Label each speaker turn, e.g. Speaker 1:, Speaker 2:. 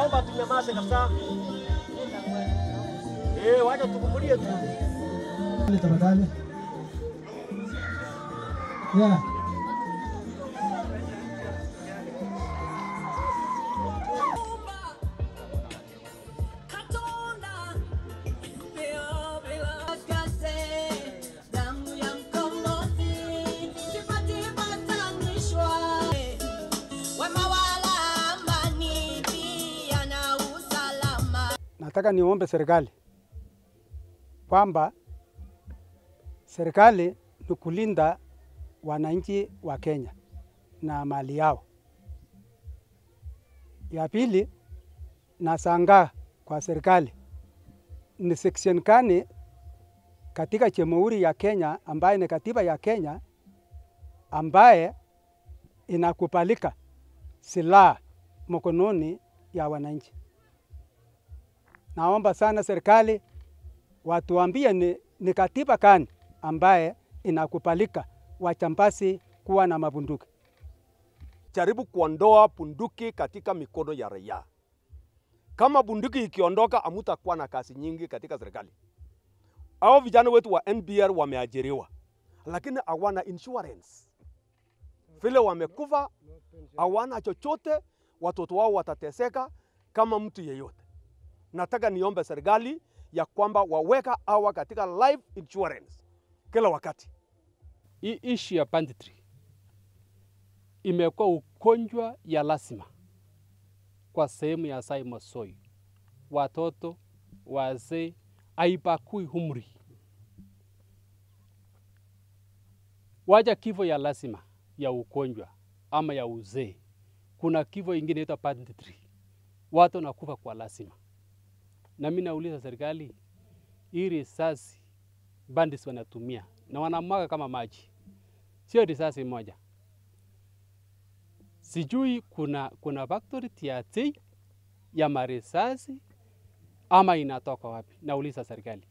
Speaker 1: naomba tunyamaze kabisa. Wacha tukumulie tu.
Speaker 2: Tafadhali. Yeah.
Speaker 3: Nataka niombe serikali kwamba serikali ni kulinda wananchi wa Kenya na mali yao. Ya pili, nashangaa kwa serikali ni section kani katika Jamhuri ya Kenya ambaye ni katiba ya Kenya ambaye inakubalika silaha mkononi ya wananchi. Naomba sana serikali watuambie ni katiba gani ambaye inakubalika wajambazi kuwa na mabunduki.
Speaker 1: Jaribu kuondoa bunduki katika mikono ya raia. Kama bunduki ikiondoka, hamutakuwa na kazi nyingi katika serikali. Hao vijana wetu wa NBR wameajiriwa, lakini hawana insurance. Vile wamekufa, hawana chochote, watoto wao watateseka kama mtu yeyote. Nataka niombe serikali ya kwamba waweka hawa katika life insurance kila wakati.
Speaker 4: Hii issue ya banditry imekuwa ugonjwa ya lazima kwa sehemu ya Masai Masoi. Watoto, wazee, haibagui umri. Waja kifo ya lazima ya ugonjwa ama ya uzee. Kuna kifo ingine inaitwa banditry. Watu wanakufa kwa lazima. Na mimi nauliza serikali, hii risasi bandits wanatumia na wanamwaga kama maji. Sio risasi moja. Sijui kuna factory TRT ya marisasi ama inatoka wapi. Nauliza serikali.